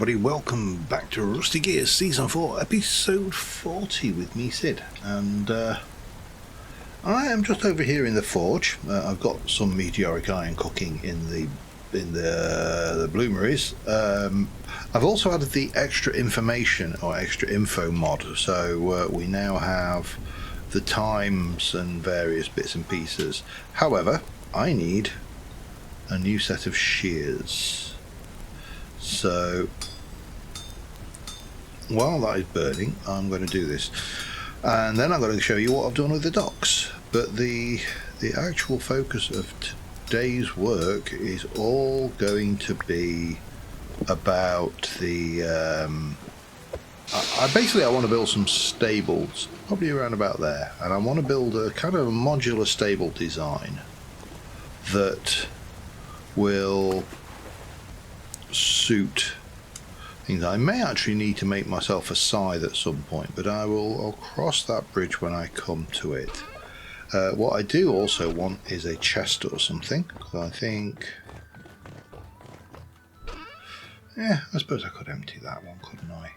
everybody, welcome back to Rusty Gears Season 4, Episode 40 with me, Sid. And I am just over here in the forge. I've got some meteoric iron cooking in the bloomeries. I've also added the extra information or extra info mod, so we now have the times and various bits and pieces. However, I need a new set of shears. So while that is burning, I'm going to do this, and then I'm going to show you what I've done with the docks. But the actual focus of today's work is all going to be about the I want to build some stables, probably around about there, and I want to build a kind of a modular stable design that will suit things. I may actually need to make myself a scythe at some point, but I'll cross that bridge when I come to it. What I do also want is a chest or something, because I think, yeah, I suppose I could empty that one, couldn't I?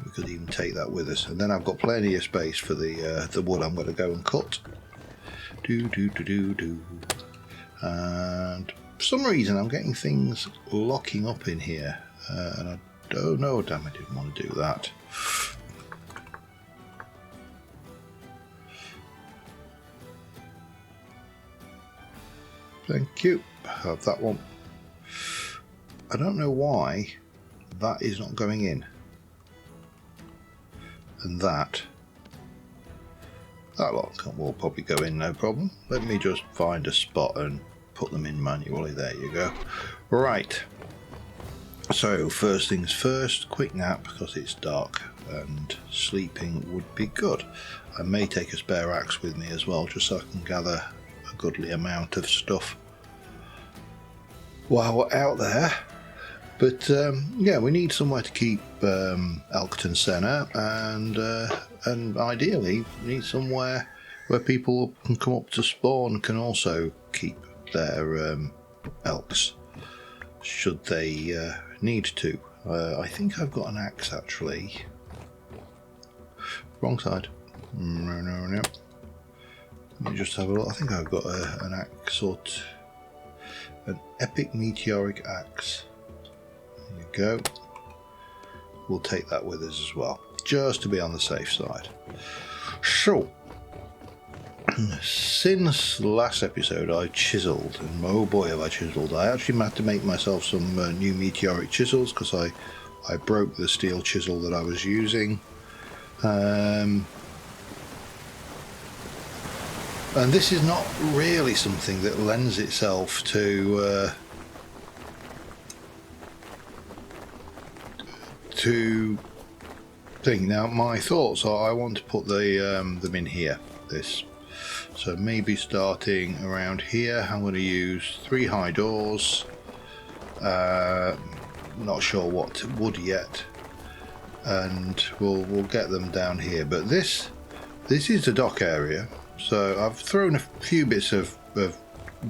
We could even take that with us, and then I've got plenty of space for the wood I'm going to go and cut. And for some reason I'm getting things locking up in here, and I don't know, damn, I didn't want to do that. Thank you, have that one. I don't know why that is not going in, and that lock will probably go in, no problem. Let me just find a spot and put them in manually. There you go. Right, so first things first, quick nap because it's dark and sleeping would be good. I may take a spare axe with me as well, just so I can gather a goodly amount of stuff while we're out there. But yeah, we need somewhere to keep Elkton Senna, and ideally we need somewhere where people can come up to spawn can also keep their elks, should they need to. I think I've got an axe actually. Wrong side. No. Let me just have a look. I think I've got an axe an epic meteoric axe. There you go. We'll take that with us as well, just to be on the safe side. So, since last episode I chiselled, and oh boy have I chiselled. I actually had to make myself some new meteoric chisels because I broke the steel chisel that I was using. And this is not really something that lends itself to thing. Now my thoughts are I want to put them in here, so maybe starting around here. I'm going to use 3 high doors, not sure what wood yet, and we'll get them down here. But this is the dock area, so I've thrown a few bits of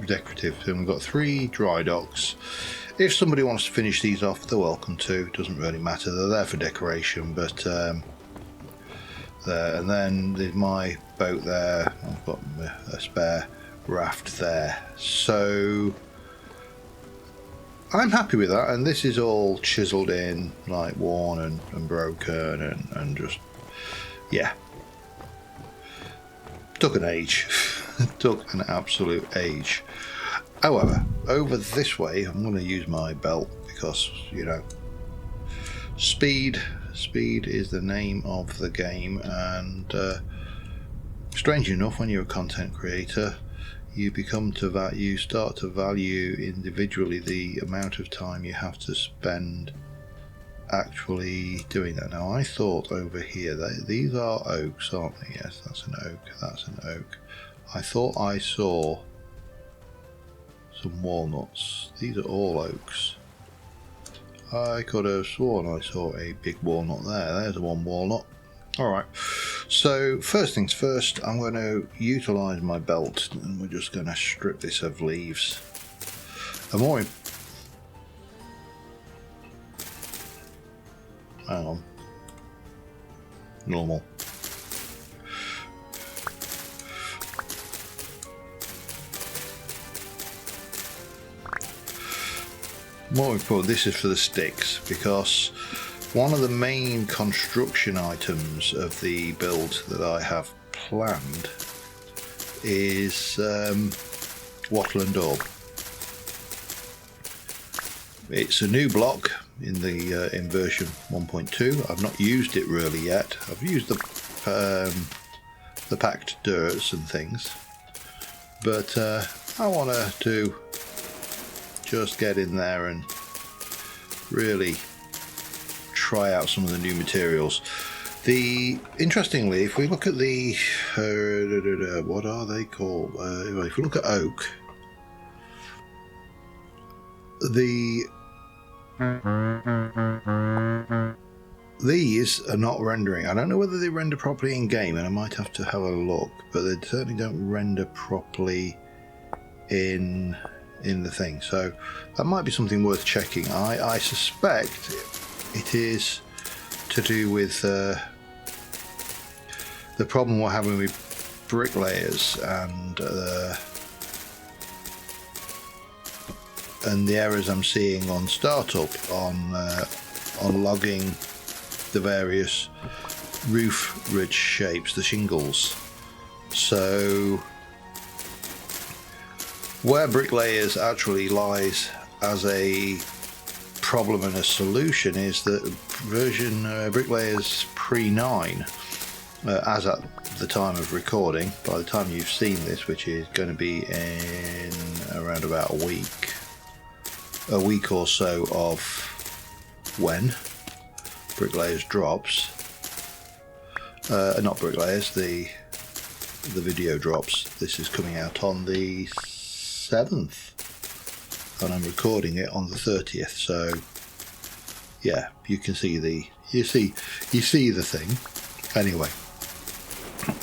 decorative, and we've got 3 dry docks. If somebody wants to finish these off, they're welcome to. It doesn't really matter, they're there for decoration. But there, and then there's my boat there. I've got a spare raft there, so I'm happy with that. And this is all chiseled in, like worn and broken, and just, yeah, took an age. Took an absolute age. However, over this way I'm going to use my belt because, you know, speed is the name of the game. And strange enough, when you're a content creator, you start to value individually the amount of time you have to spend actually doing that. Now I thought over here that these are oaks, aren't they? Yes, that's an oak, that's an oak. I thought I saw some walnuts. These are all oaks. I could have sworn I saw a big walnut there. There's one walnut. Alright, so first things first, I'm going to utilise my belt, and we're just going to strip this of leaves. hang on. Normal. More important, this is for the sticks, because one of the main construction items of the build that I have planned is wattle and daub. It's a new block in the in version 1.2. I've not used it really yet. I've used the packed dirts and things, but I want to just get in there and really try out some of the new materials. Interestingly, if we look at the what are they called? If we look at oak, these are not rendering. I don't know whether they render properly in game, and I might have to have a look, but they certainly don't render properly in the thing, so that might be something worth checking. I suspect it is to do with the problem we're having with bricklayers and the errors I'm seeing on startup on logging the various roof ridge shapes, the shingles. So where bricklayers actually lies as a problem and a solution is that version bricklayers pre-9, as at the time of recording, by the time you've seen this, which is going to be in around about a week or so of when bricklayers drops, not bricklayers, the video drops. This is coming out on the 7th, and I'm recording it on the 30th. So yeah, you can see you see the thing. Anyway,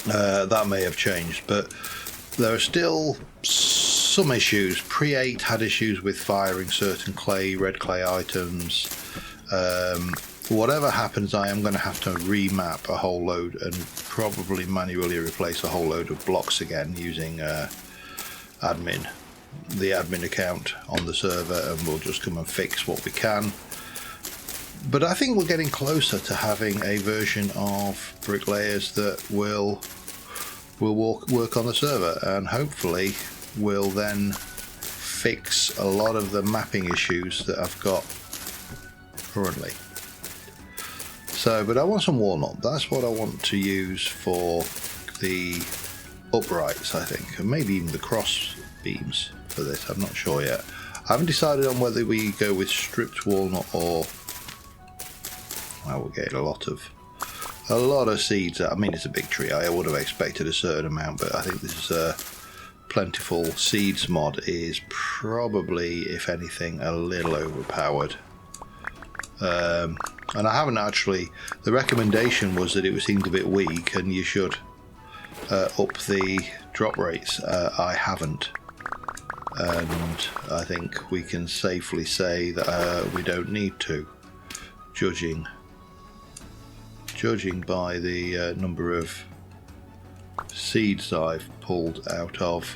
that may have changed, but there are still some issues. Pre-8 had issues with firing certain red clay items. Whatever happens, I am going to have to remap a whole load and probably manually replace a whole load of blocks again using the admin account on the server, and we'll just come and fix what we can. But I think we're getting closer to having a version of bricklayers that will work on the server, and hopefully will then fix a lot of the mapping issues that I've got currently. So, but I want some walnut. That's what I want to use for the uprights, I think, and maybe even the cross beams for this. I'm not sure yet. I haven't decided on whether we go with stripped walnut or, well, we're getting a lot of seeds. I mean, it's a big tree. I would have expected a certain amount, but I think this is a plentiful seeds mod is probably, if anything, a little overpowered. And I haven't actually, the recommendation was that it seemed a bit weak and you should up the drop rates. I haven't, and I think we can safely say that we don't need to, judging by the number of seeds I've pulled out of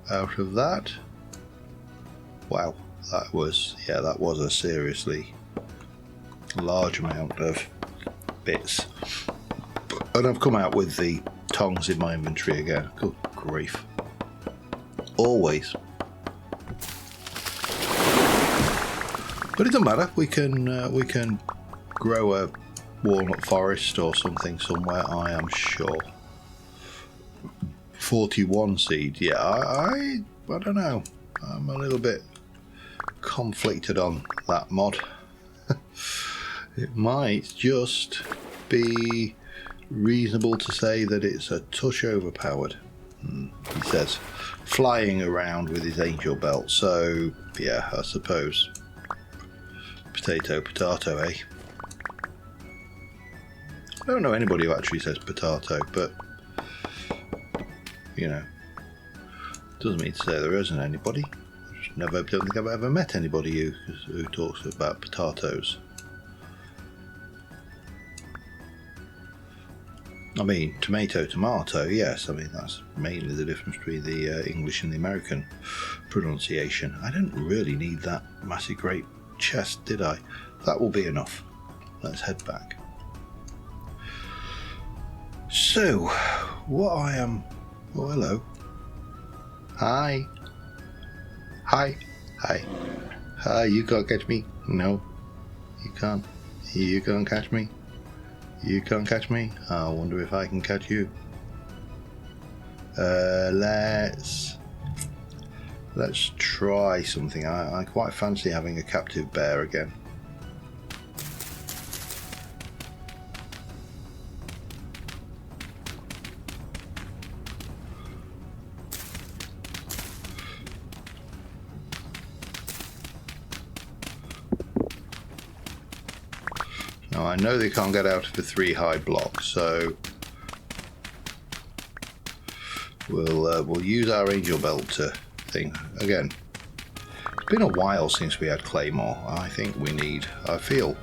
that. Wow, that was a seriously large amount of bits. And I've come out with the tongs in my inventory again. Good grief. Always. But it doesn't matter. We can grow a walnut forest or something somewhere, I am sure. 41 seed. Yeah, I don't know. I'm a little bit conflicted on that mod. It might just be reasonable to say that it's a touch overpowered. He says flying around with his angel belt, so yeah, I suppose potato, eh? I don't know anybody who actually says potato, but you know, doesn't mean to say there isn't anybody. I don't think I've ever met anybody who talks about potatoes. I mean, tomato, tomato, yes. I mean, that's mainly the difference between the English and the American pronunciation. I didn't really need that massive great chest, did I? That will be enough. Let's head back. So, what I am... Oh, hello. Hi. Hi. Hi. Hi, you can't catch me. No, you can't. You can't catch me. You can't catch me. I wonder if I can catch you. Let's try something. I quite fancy having a captive bear again. Now I know they can't get out of the 3 high blocks, so we'll use our angel belt to thing again. It's been a while since we had Claymore. I think we need. I feel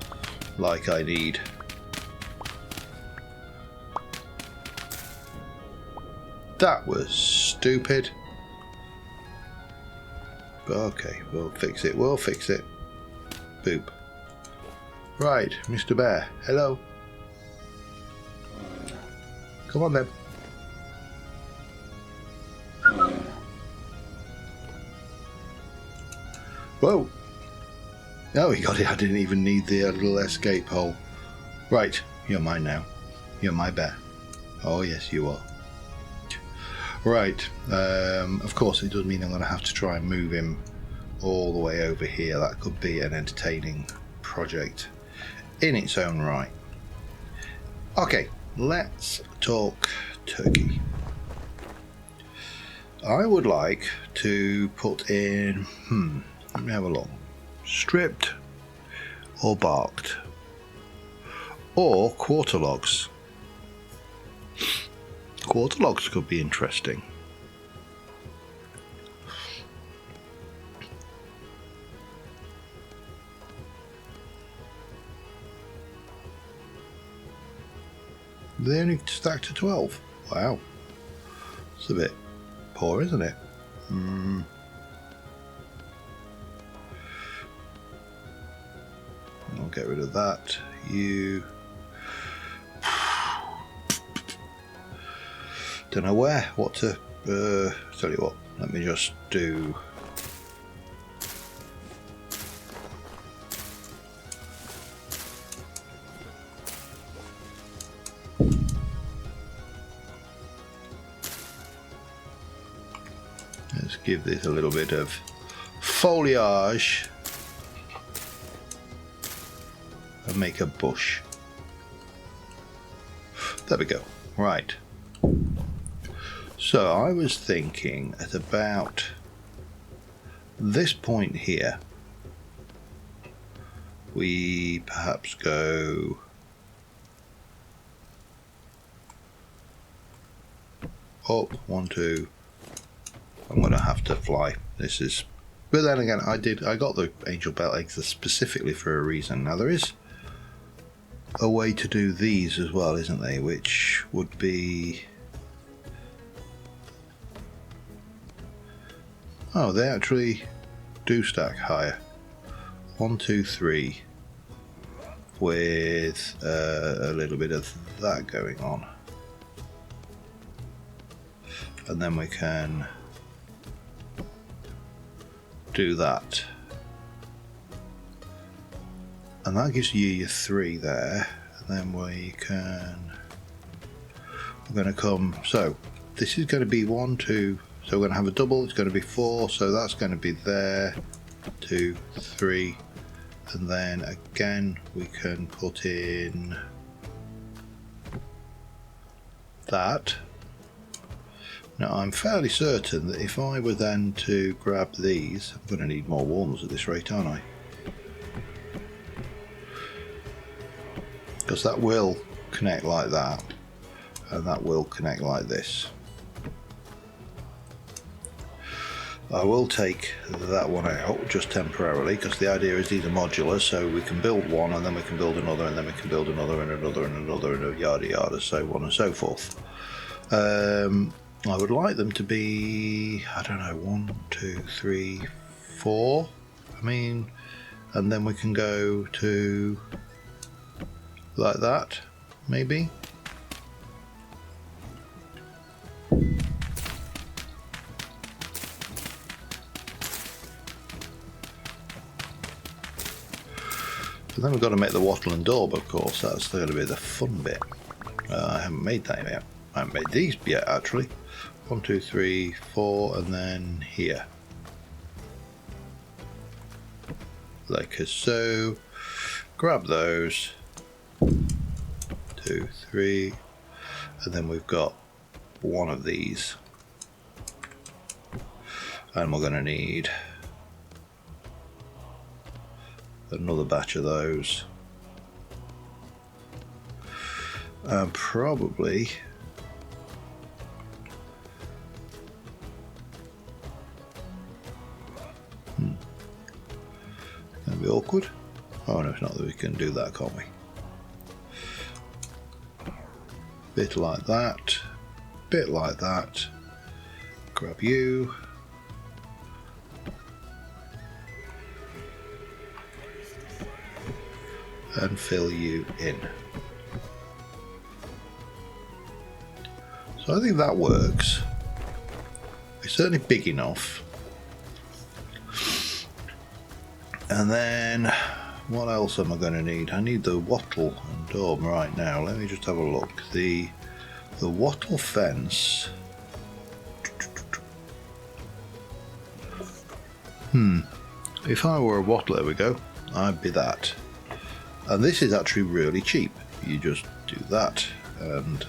like I need. That was stupid. But okay, we'll fix it. We'll fix it. Boop. Right, Mr. Bear. Hello. Come on then. Whoa. Oh, he got it. I didn't even need the little escape hole. Right, you're mine now. You're my bear. Oh, yes, you are. Right, of course, it does mean I'm going to have to try and move him all the way over here. That could be an entertaining project in its own right. Okay, let's talk turkey. I would like to put in, let me have a look. Stripped or barked or quarter logs. Quarter logs could be interesting. They only stack to 12. Wow. It's a bit poor, isn't it? I'll get rid of that. You... Don't know what to... tell you what, let me just do... Let's give this a little bit of foliage and make a bush. There we go. Right. So I was thinking at about this point here, we perhaps go up 1, 2. I'm going to have to fly. This is, but then again, I got the angel belt eggs specifically for a reason. Now there is a way to do these as well, isn't there? Which would be, oh, they actually do stack higher. 1, 2, 3, with a little bit of that going on, and then we can do that, and that gives you your 3 there, and then we can, we're going to come, so this is going to be 1, 2, so we're going to have a double, it's going to be 4, so that's going to be there, 2, 3, and then again we can put in that. Now I'm fairly certain that if I were then to grab these, I'm going to need more walnuts at this rate, aren't I? Because that will connect like that, and that will connect like this. I will take that one out just temporarily, because the idea is these are modular, so we can build one and then we can build another and then we can build another and another and another and yada yada, so on and so forth. I would like them to be, I don't know, 1, 2, 3, 4. I mean, and then we can go to like that, maybe. And then we've got to make the wattle and daub, of course. That's going to be the fun bit. I haven't made that yet. I haven't made these yet, actually. 1, 2, 3, 4, and then here. Like so. Grab those. 2, 3, and then we've got one of these. And we're going to need another batch of those. And probably gonna be awkward. Oh no, it's not that we can do that, can't we? Bit like that, bit like that. Grab you. And fill you in. So I think that works. It's certainly big enough. And then what else am I going to need? I need the wattle and daub right now. Let me just have a look. The wattle fence. If I were a wattle, there we go. I'd be that. And this is actually really cheap. You just do that and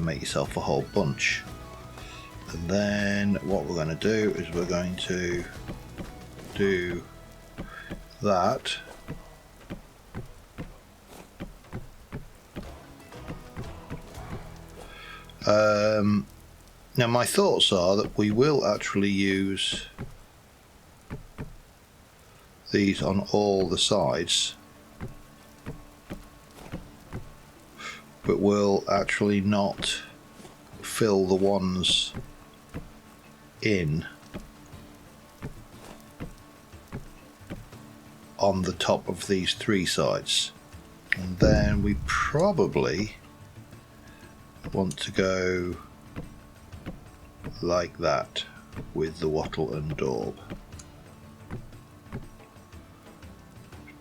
make yourself a whole bunch. And then what we're going to do is we're going to do that. Now my thoughts are that we will actually use these on all the sides, but we'll actually not fill the ones in on the top of these 3 sides. And then we probably want to go like that with the wattle and daub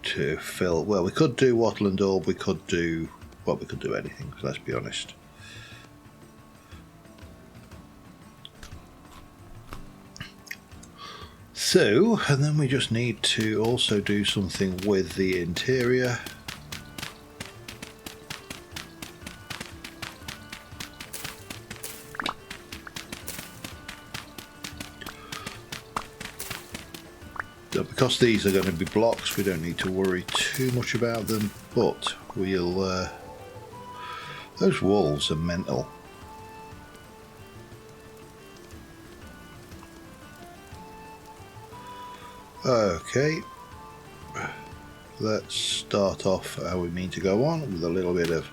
to fill. Well, we could do wattle and daub, we could do anything, let's be honest. So, and then we just need to also do something with the interior. Because these are going to be blocks, we don't need to worry too much about them, but we'll those walls are mental. Okay, let's start off how we mean to go on with a little bit of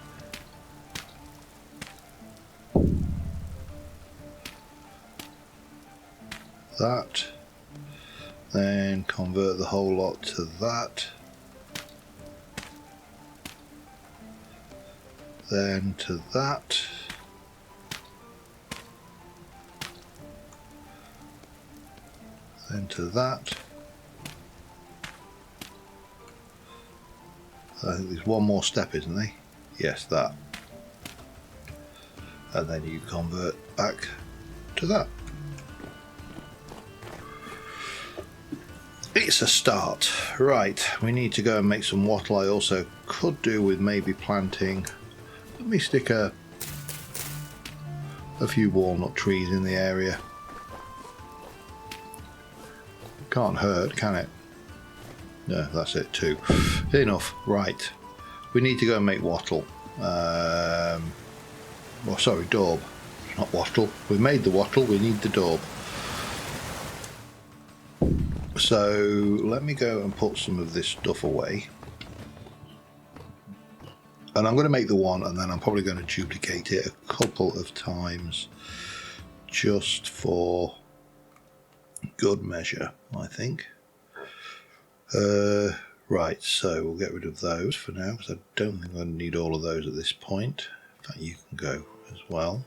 that, then convert the whole lot to that, then to that, then to that. I think there's one more step, isn't there? Yes, that. And then you convert back to that. It's a start. Right, we need to go and make some wattle. I also could do with maybe planting. Let me stick a few walnut trees in the area. Can't hurt, can it? No, that's it too. Enough. Right, we need to go and make wattle. Well, sorry, daub. Not wattle. We made the wattle. We need the daub. So let me go and put some of this stuff away. And I'm going to make the one, and then I'm probably going to duplicate it a couple of times just for good measure, I think. Right, so we'll get rid of those for now, because I don't think I need all of those at this point. In fact, you can go as well.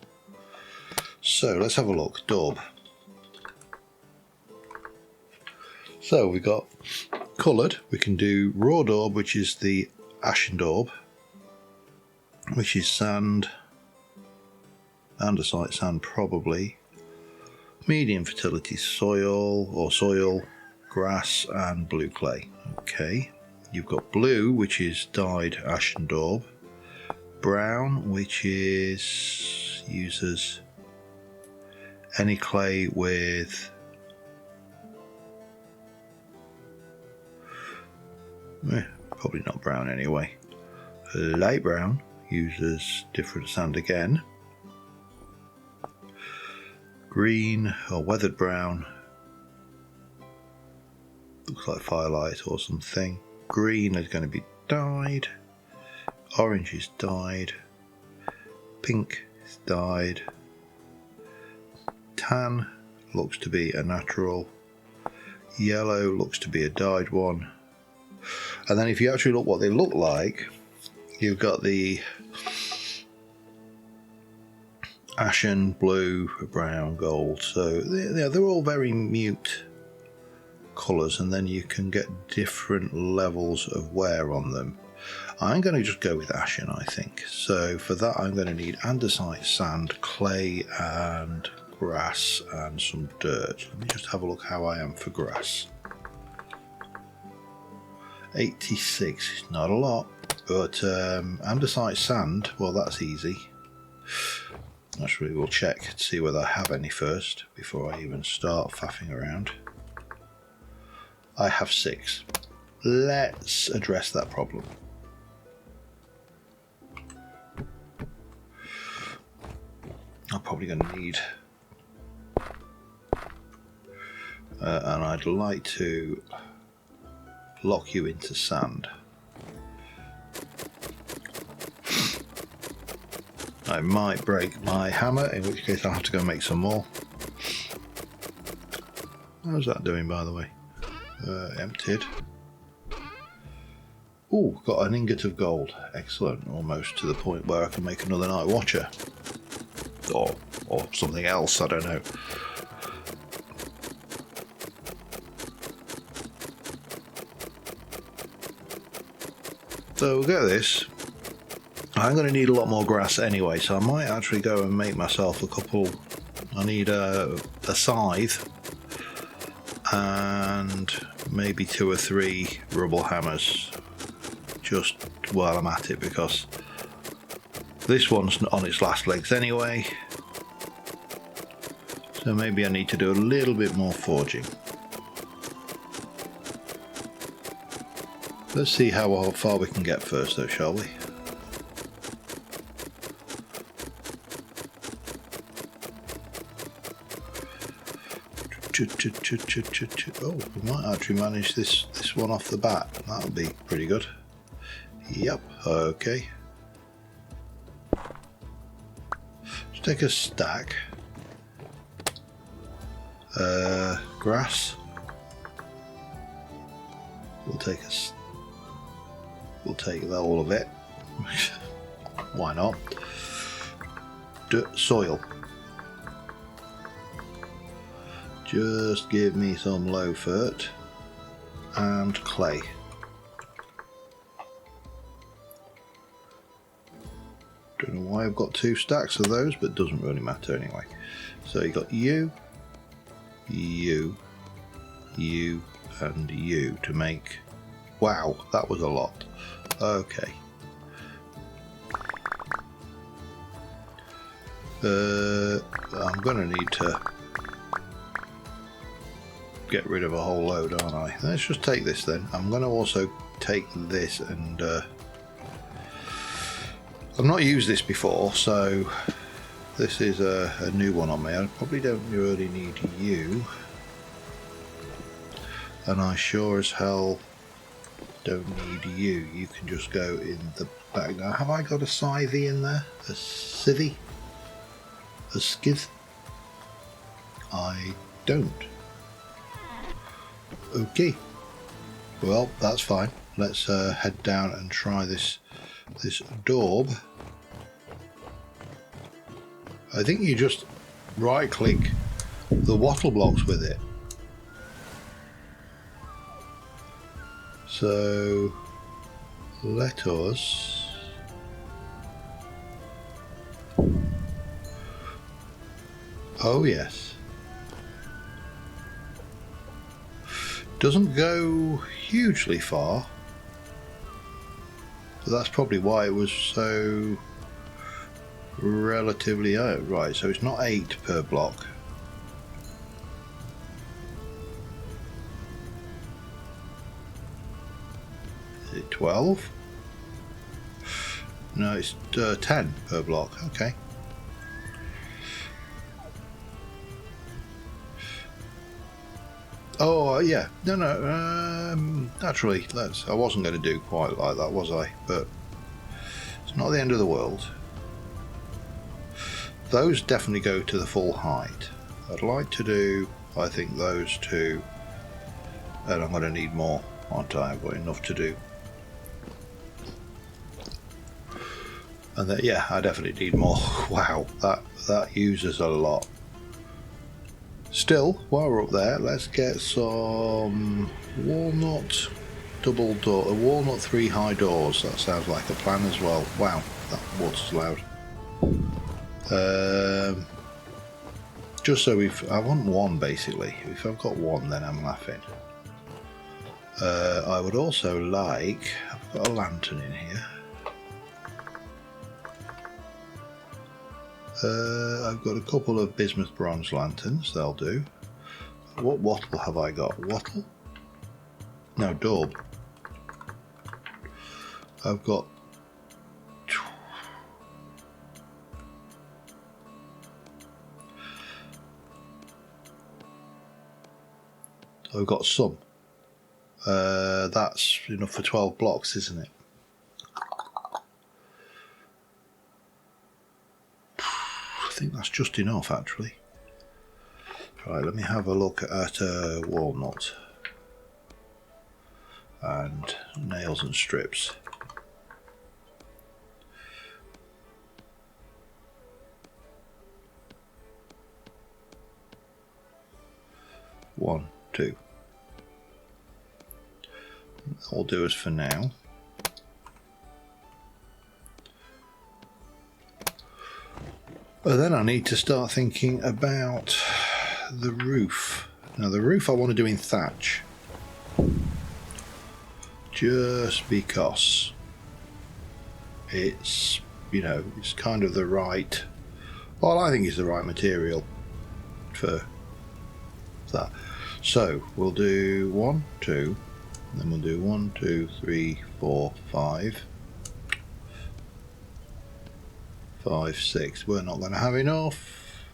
So let's have a look. Daub. So we got coloured. We can do raw daub, which is the ashen daub, which is sand, andesite sand probably, medium fertility soil or soil, grass and blue clay. Okay, you've got blue, which is dyed ashen daub, brown, which is uses any clay with probably not brown anyway. Light brown uses different sand again. Green or weathered brown looks like firelight or something. Green is going to be dyed. Orange is dyed. Pink is dyed. Tan looks to be a natural. Yellow looks to be a dyed one. And then if you actually look what they look like, you've got the ashen, blue, brown, gold. So they're all very mute colours, and then you can get different levels of wear on them. I'm going to just go with ashen, I think. So for that I'm going to need andesite, sand, clay and grass and some dirt. Let me just have a look how I am for grass. 86 is not a lot, but andesite sand, well that's easy. Actually we'll check to see whether I have any first before I even start faffing around. I have 6. Let's address that problem. I'm probably going to need and I'd like to lock you into sand. I might break my hammer, in which case I'll have to go make some more. How's that doing, by the way? Emptied. Ooh, got an ingot of gold. Excellent. Almost to the point where I can make another night watcher. Or something else, I don't know. So we'll get this. I'm going to need a lot more grass anyway, so I might actually go and make myself a couple. I need a scythe and maybe 2 or 3 rubble hammers just while I'm at it, because this one's on its last legs anyway. So maybe I need to do a little bit more forging. Let's see how far we can get first though, shall we? Oh, we might actually manage this one off the bat. That'll be pretty good. Yep, okay. Let's take a stack. Grass. We'll take all of it. Why not? Soil. Just give me some low fert and clay. Don't know why I've got 2 stacks of those, but it doesn't really matter anyway. So you got you, and you to make. Wow, that was a lot. Okay. I'm gonna need to get rid of a whole load, aren't I? Let's just take this then. I'm gonna also take this, and I've not used this before, so this is a new one on me. I probably don't really need you. And I sure as hell don't need you. You can just go in the back. Now, have I got a scythe in there? A civvy? A skith? I don't. Okay. Well, that's fine. Let's head down and try this daub. I think you just right click the wattle blocks with it. So let us yes, doesn't go hugely far, but that's probably why it was so relatively right. So it's not 8 per block. Is it 12? No, it's 10 per block. Okay. Oh yeah, no. Naturally, I wasn't going to do quite like that, was I? But it's not the end of the world. Those definitely go to the full height. I'd like to do, I think, those two, and I'm going to need more, aren't I? I've got enough to do. And then, yeah, I definitely need more. Wow, that uses a lot. Still, while we're up there, let's get some walnut double door, walnut 3 high doors. That sounds like a plan as well. Wow, that water's loud. Just so I want 1 basically. If I've got 1, then I'm laughing. I would also like, I've got a lantern in here. I've got a couple of bismuth bronze lanterns, they'll do. What wattle have I got? Wattle? No, daub. I've got some. That's enough for 12 blocks, isn't it? I think that's just enough, actually. Right, let me have a look at walnut and nails and strips. One, two. That'll do us for now. But then I need to start thinking about the roof. Now the roof I want to do in thatch. Just because it's, you know, it's kind of the right, well, I think it's the right material for that. So we'll do 1, 2, then we'll do 1, 2, 3, 4, 5. 5, 6. We're not going to have enough.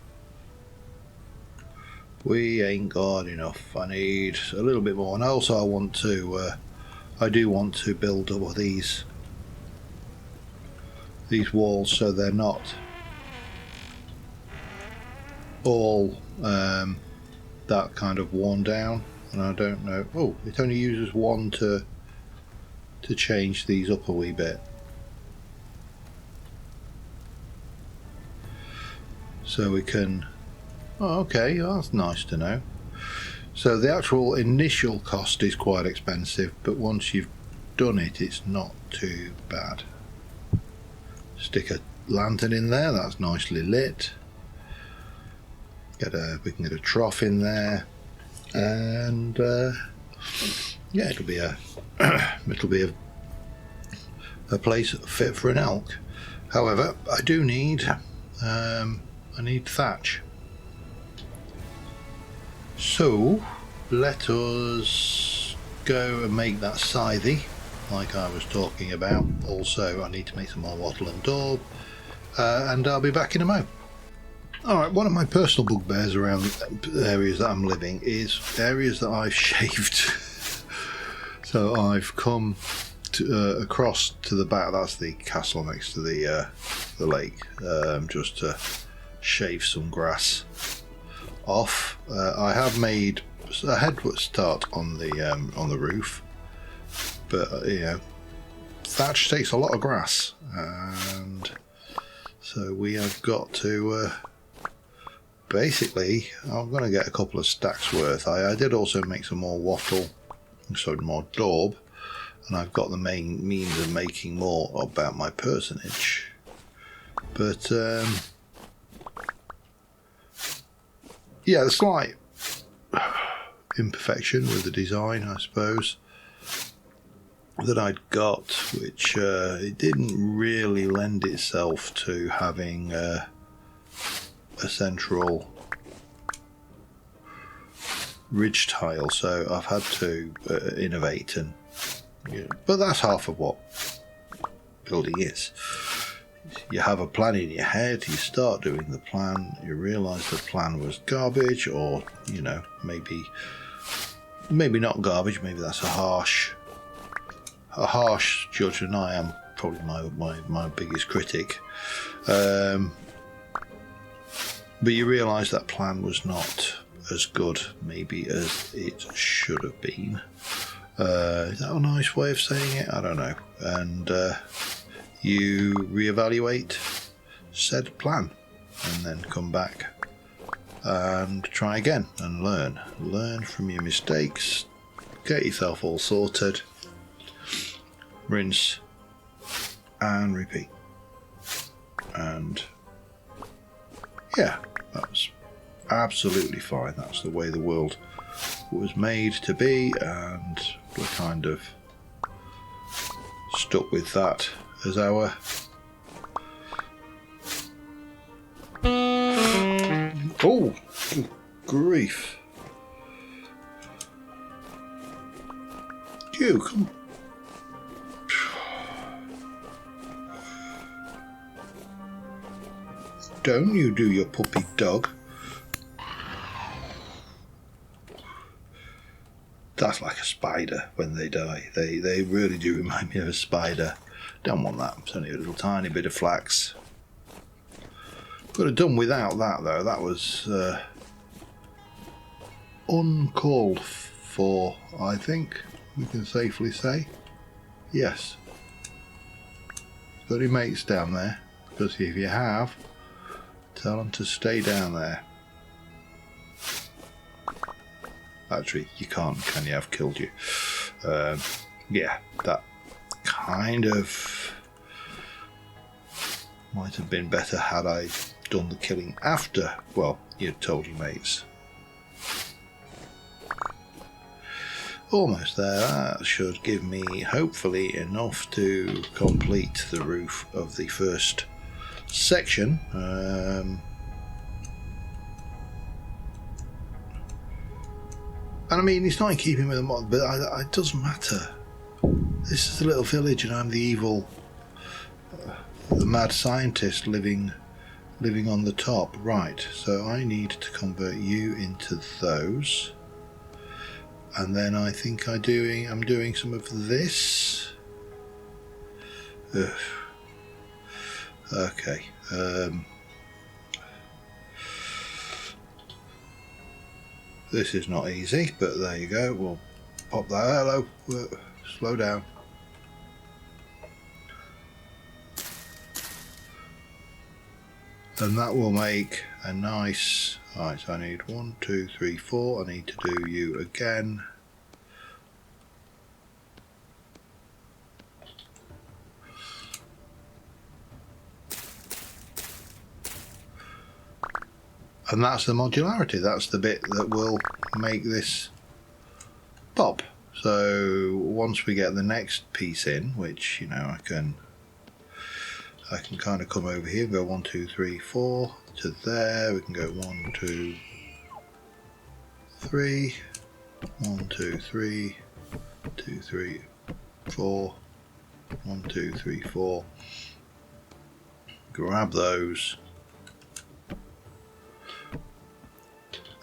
We ain't got enough. I need a little bit more. And also I want to, I do want to build up these walls so they're not all that kind of worn down. And I don't know. Oh, it only uses 1 to change these up a wee bit. So we can, oh, okay, that's nice to know. So the actual initial cost is quite expensive, but once you've done it, it's not too bad. Stick a lantern in there, that's nicely lit. We can get a trough in there, and yeah, it'll be a place fit for an elk. However, I do need I need thatch. So let us go and make that scythe like I was talking about. Also I need to make some more wattle and daub, and I'll be back in a mo. Alright, one of my personal bugbears around the areas that I'm living is areas that I've shaved. So I've come to, across to the back, that's the castle next to the lake, just to shave some grass off. I have made a head start on the roof, but you know, thatch takes a lot of grass, and so we have got to basically, I'm going to get a couple of stacks worth. I did also make some more wattle, so more daub, and I've got the main means of making more about my personage. But yeah, the slight imperfection with the design, I suppose, that I'd got, which it didn't really lend itself to having a central ridge tile, so I've had to innovate, and but that's half of what building is. You have a plan in your head, you start doing the plan, you realise the plan was garbage, or you know, maybe not garbage, maybe that's a harsh judge, and I am probably my biggest critic. But you realise that plan was not as good, maybe, as it should have been. Is that a nice way of saying it? I don't know. And you reevaluate said plan, and then come back and try again and learn. Learn from your mistakes, get yourself all sorted, rinse and repeat. And yeah, that's absolutely fine. That's the way the world was made to be, and we're kind of stuck with that as our oh, good grief. You come. Don't you do your puppy dog. That's like a spider when they die. They really do remind me of a spider. Don't want that. It's only a little tiny bit of flax. Could have done without that though. That was uncalled for, I think we can safely say. Yes. Got any mates down there? Because if you have, tell them to stay down there. Actually, you can't, can you? I've killed you. Yeah, that kind of might have been better had I done the killing after, well, you'd told your mates. Almost there. That should give me, hopefully, enough to complete the roof of the first section. And I mean, it's not in keeping with the mod, but it doesn't matter. This is a little village, and I'm the evil, the mad scientist living on the top. Right, so I need to convert you into those. And then I think I'm doing some of this. Ugh. Okay. This is not easy, but there you go. We'll pop that. Hello. Slow down. And that will make a nice... Right, so I need 1, 2, 3, 4. I need to do you again. And that's the modularity. That's the bit that will make this pop. So once we get the next piece in, which, you know, I can kind of come over here and go 1, 2, 3, 4 to there. We can go 1, 2, 3, 1, 2, 3, 2, 3, 4, 1, 2, 3, 4. Grab those.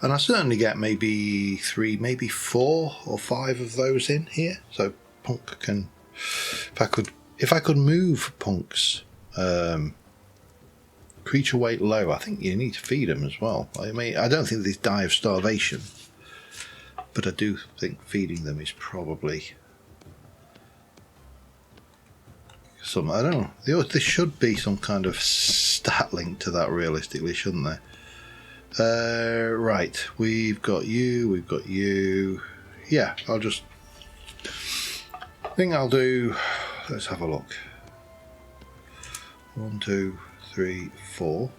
And I certainly get maybe 3, maybe 4 or 5 of those in here. So Punk can, if I could move Punk's creature weight low, I think you need to feed them as well. I mean, I don't think they die of starvation, but I do think feeding them is probably some. I don't know. There should be some kind of stat link to that, realistically, shouldn't there? Right, we've got you. We've got you. Yeah, I think I'll do. Let's have a look. 1, 2, 3, 4.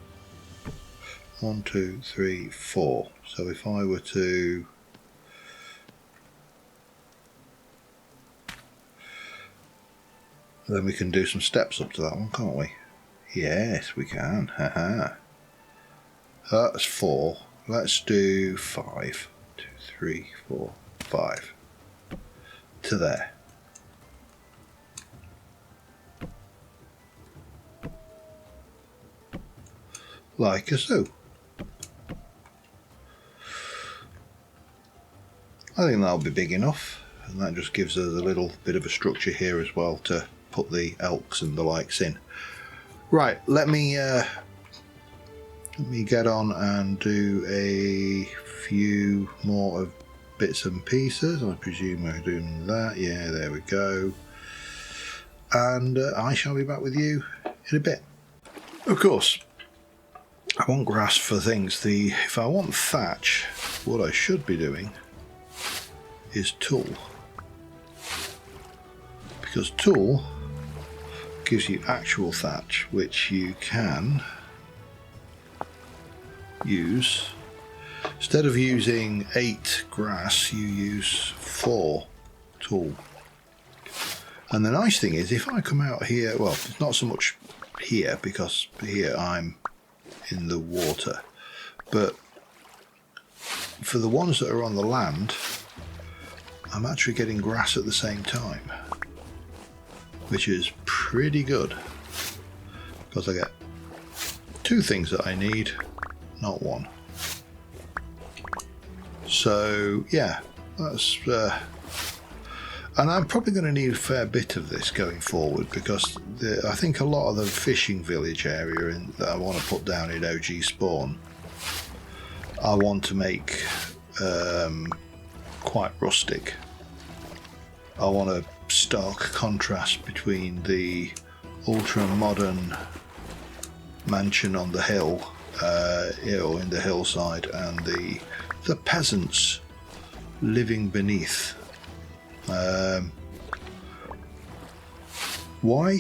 1, 2, 3, 4. So if I were to then we can do some steps up to that one, can't we? Yes, we can. Haha. That's 4. Let's do 5. 2, 3, 4, 5. To there. Like so. I think that'll be big enough, and that just gives us a little bit of a structure here as well to put the elks and the likes in. Right, let me get on and do a few more of bits and pieces. I presume we're doing that. Yeah, there we go. And I shall be back with you in a bit. Of course, I want grass for things. If I want thatch, what I should be doing is tool, because tool gives you actual thatch, which you can use. Instead of using 8 grass, you use 4 tool. And the nice thing is, if I come out here, well, it's not so much here because here I'm in the water, but for the ones that are on the land, I'm actually getting grass at the same time, which is pretty good because I get 2 things that I need, not 1. So yeah, that's and I'm probably going to need a fair bit of this going forward, because I think a lot of the fishing village area that I want to put down in OG Spawn, I want to make quite rustic. I want a stark contrast between the ultra modern mansion on the hill, in the hillside, and the peasants living beneath. Why?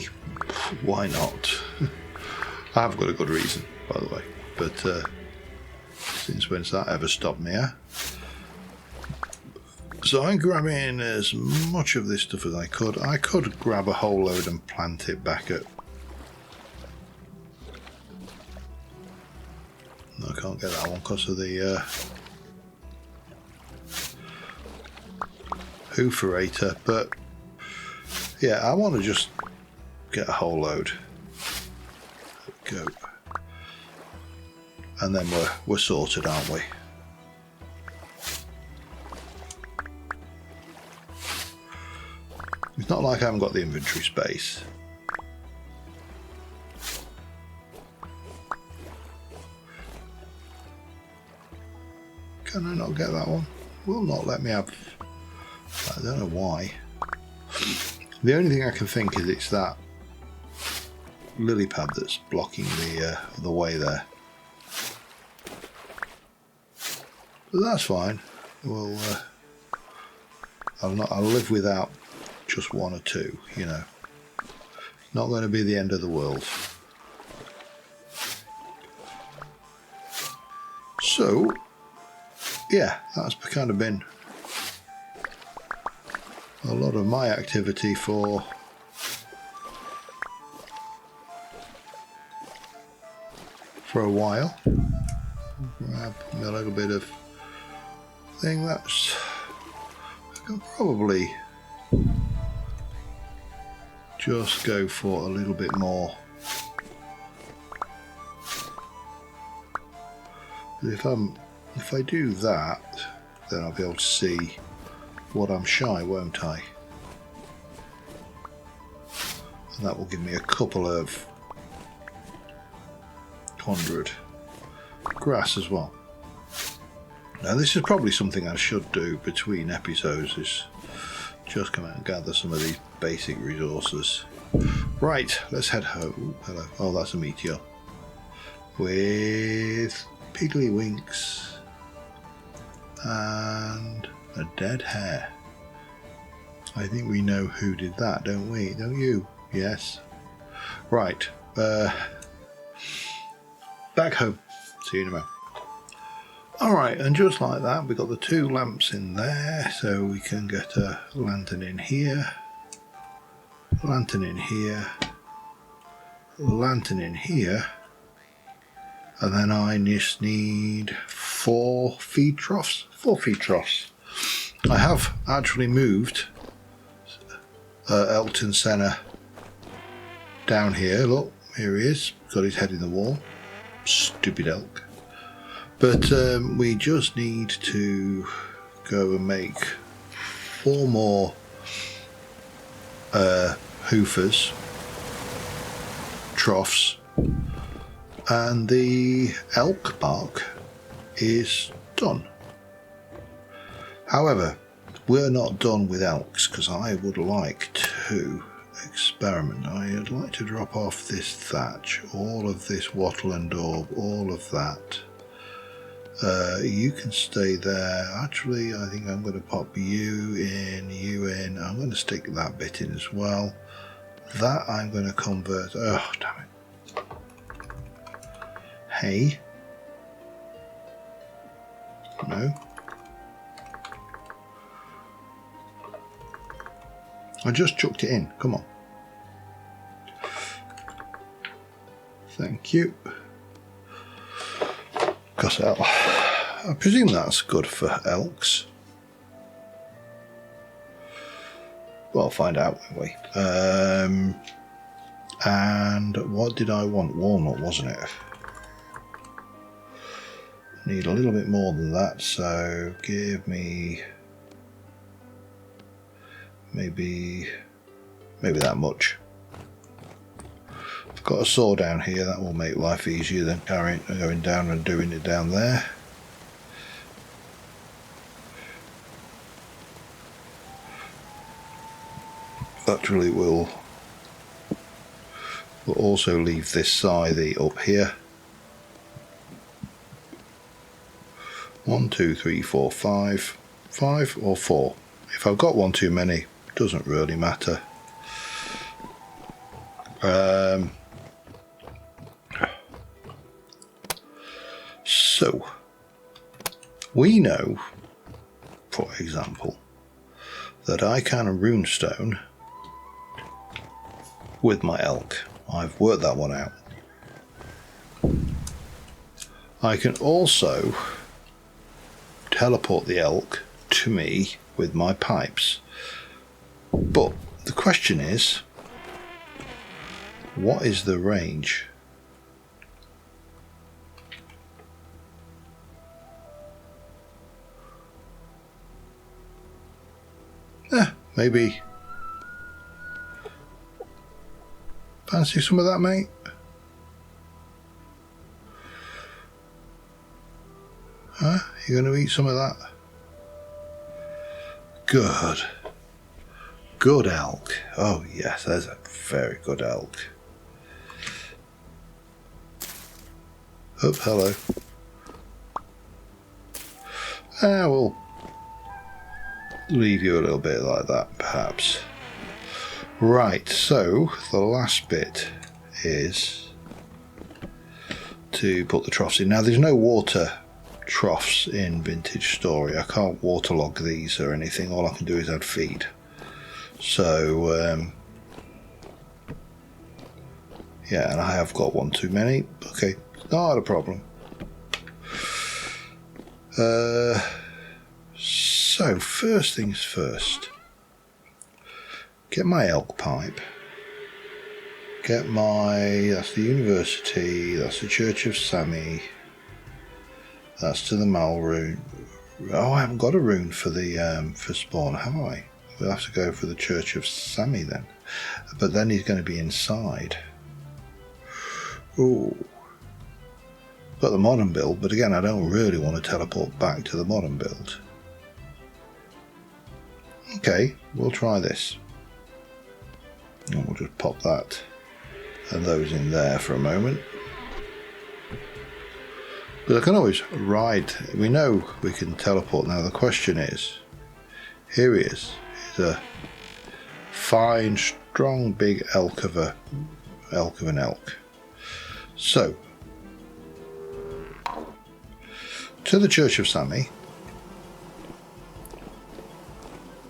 Why not? I've got a good reason, by the way, but since when's that ever stopped me, huh? So I'm grabbing as much of this stuff as I could. I could grab a whole load and plant it back at... No, I can't get that one because of the hooferator, but yeah, I want to just get a whole load. Go. And then we're sorted, aren't we? It's not like I haven't got the inventory space. Can I not get that one? Will not let me have... I don't know why. The only thing I can think is it's that lily pad that's blocking the way there. But that's fine. We'll I'll live without just 1 or 2, you know. Not going to be the end of the world. So yeah, that's kind of been a lot of my activity for a while. Grab a little bit of thing. That's, I can probably just go for a little bit more. If I'm if I do that, then I'll be able to see what I'm shy, won't I? And that will give me a couple of 100 grass as well. Now this is probably something I should do between episodes, is just come out and gather some of these basic resources. Right, let's head home. Hello. Oh, that's a meteor. With piggly winks and a dead hare. I think we know who did that, don't we? Don't you? Yes. Right. Back home. See you in a moment. Alright, and just like that, we've got the 2 lamps in there, so we can get a lantern in here, lantern in here, lantern in here, and then I just need 4 feed troughs. 4 feed troughs. I have actually moved Elton Senna down here. Look, here he is, got his head in the wall. Stupid elk. But we just need to go and make 4 more hoofers, troughs, and the elk bark is done. However, we're not done with elks, because I would like to experiment. I'd like to drop off this thatch, all of this wattle and daub, all of that. You can stay there. Actually, I think I'm going to pop you in. I'm going to stick that bit in as well. That I'm going to convert. Oh, damn it. Hay. No. I just chucked it in. Come on. Thank you. Because I presume that's good for elks. Well, I'll find out, won't we? And what did I want? Walnut, wasn't it? Need a little bit more than that, so give me maybe that much. I've got a saw down here, that will make life easier than going down and doing it down there. Actually, we'll also leave this scythe up here. 1, 2, 3, 4, 5. 5 or 4. If I've got one too many, doesn't really matter. So, we know, for example, that I can runestone with my elk. I've worked that one out. I can also teleport the elk to me with my pipes. But the question is, what is the range? Maybe. Fancy some of that, mate? Huh? You going to eat some of that? Good. Good elk. Oh yes, there's a very good elk. Oh, hello. We'll leave you a little bit like that, perhaps. Right, so the last bit is to put the troughs in. Now, there's no water troughs in Vintage Story. I can't waterlog these or anything. All I can do is add feed. So, yeah, and I have got one too many. Okay, not a problem. So, first things first. Get my elk pipe. Get my... that's the university. That's the Church of Sammy. That's to the Mal rune. Oh, I haven't got a rune for the for spawn, have I? We'll have to go for the Church of Sammy then. But then he's going to be inside. Ooh. Got the modern build, but again, I don't really want to teleport back to the modern build. Okay, we'll try this. And we'll just pop that and those in there for a moment. But I can always ride. We know we can teleport now. The question is, here he is. He's a fine, strong, big elk of an elk. So, to the Church of Sammy.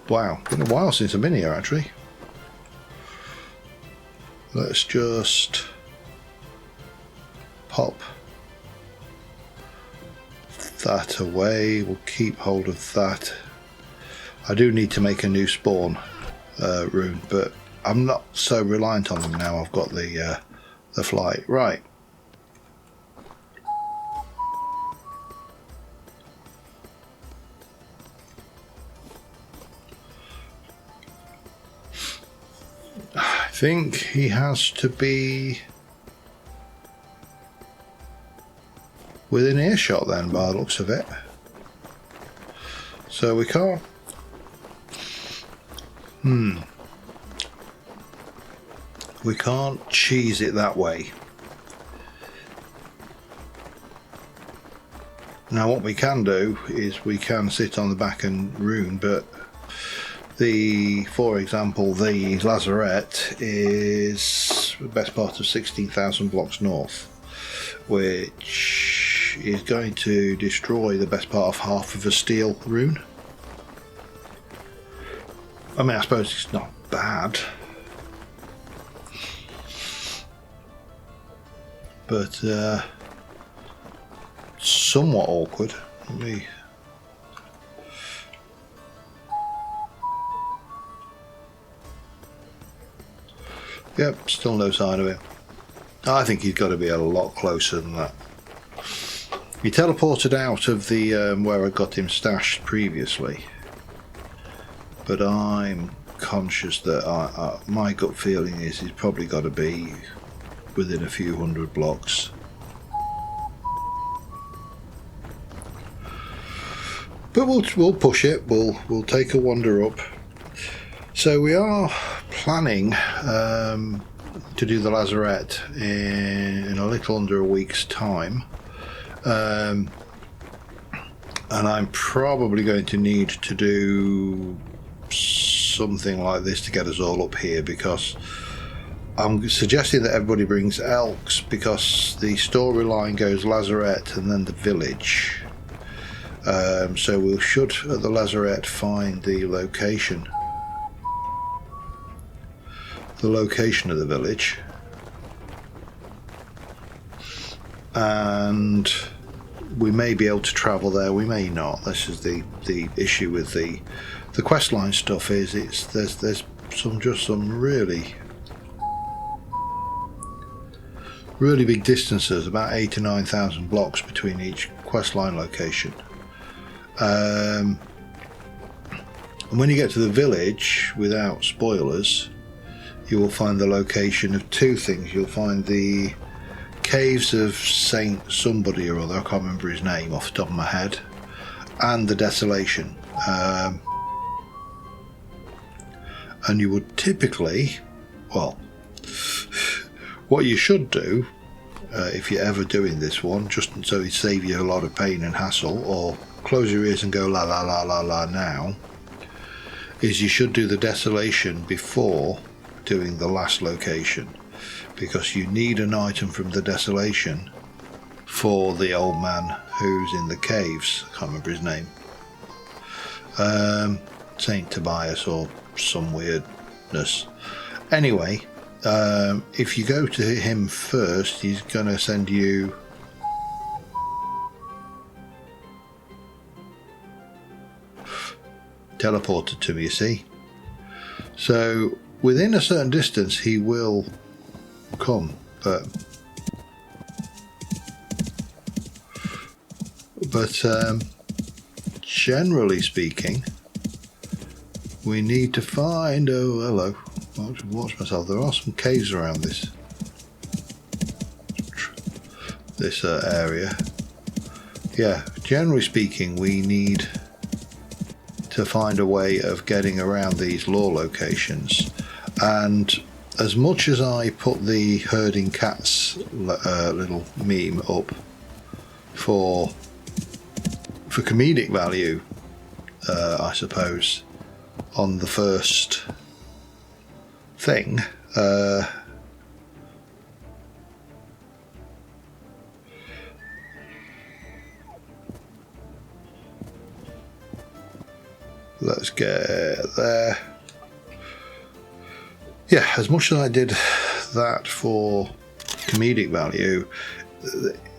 Wow, been a while since I've been here actually. Let's just pop that away. We'll keep hold of that. I do need to make a new spawn rune, but I'm not so reliant on them now. I've got the flight right. I think he has to be within earshot then, by the looks of it. So we can't. We can't cheese it that way. Now what we can do is we can sit on the back and rune, but for example, the lazarette is the best part of 16,000 blocks north, which is going to destroy the best part of half of a steel rune. I mean, I suppose it's not bad, but somewhat awkward. Let me. Yep, still no sign of him. I think he's got to be a lot closer than that. He teleported out of the where I got him stashed previously, but I'm conscious that my gut feeling is he's probably got to be within a few hundred blocks. But we'll push it. We'll take a wander up. So we are planning to do the lazarette in a little under a week's time, and I'm probably going to need to do something like this to get us all up here, because I'm suggesting that everybody brings Elks, because the storyline goes lazarette and then the village. So we should at the lazarette find the location of the village, and we may be able to travel there, we may not. This is the issue with the questline stuff, is there's some really big distances, about 8,000 to 9,000 blocks between each questline location. And when you get to the village, without spoilers, you will find the location of two things. You'll find the caves of Saint somebody or other, I can't remember his name off the top of my head, and the desolation. And you would typically, well, what you should do, if you're ever doing this one, just so it saves you a lot of pain and hassle, or close your ears and go la la la la la now, is you should do the desolation before doing the last location, because you need an item from the desolation for the old man who's in the caves. I can't remember his name. Saint Tobias or some weirdness. Anyway, if you go to him first, he's going to send you teleported to me, you see. So within a certain distance he will come, But generally speaking, we need to find... Oh, hello. I have to watch myself. There are some caves around this area. Yeah, generally speaking, we need to find a way of getting around these lore locations. And as much as I put the herding cats little meme up for comedic value, I suppose, on the first thing, let's get there. Yeah, as much as I did that for comedic value,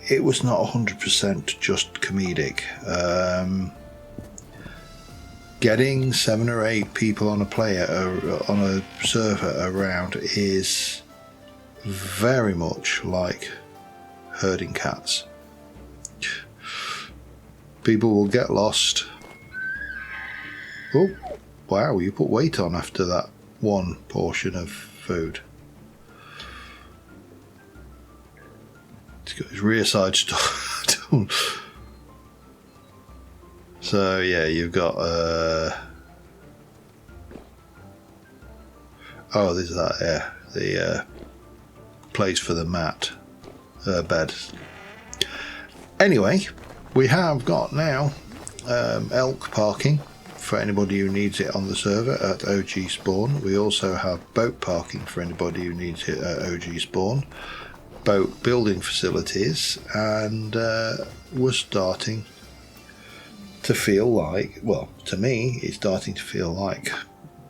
it was not 100% just comedic. Getting 7 or 8 people on on a server around is very much like herding cats. People will get lost. Oh, wow, you put weight on after that one portion of food. He's got his rear side stuff. So yeah, you've got oh, there's that, yeah, the place for the mat bed. Anyway, we have got now elk parking for anybody who needs it on the server at OG Spawn. We also have boat parking for anybody who needs it at OG Spawn, boat building facilities, and we're starting to feel like, well, to me, it's starting to feel like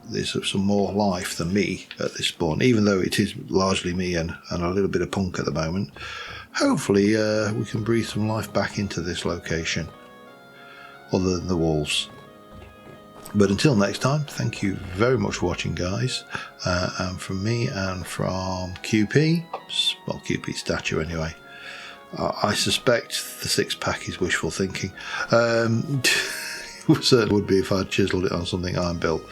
there's some more life than me at this spawn, even though it is largely me and a little bit of punk at the moment. Hopefully we can breathe some life back into this location, other than the walls. But until next time, thank you very much for watching, guys. And from me and from QP, well, QP statue anyway, I suspect the 6-pack is wishful thinking. It certainly would be if I'd chiseled it on something I'm built.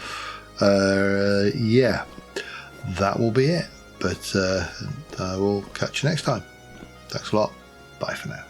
Yeah, that will be it. But I will catch you next time. Thanks a lot. Bye for now.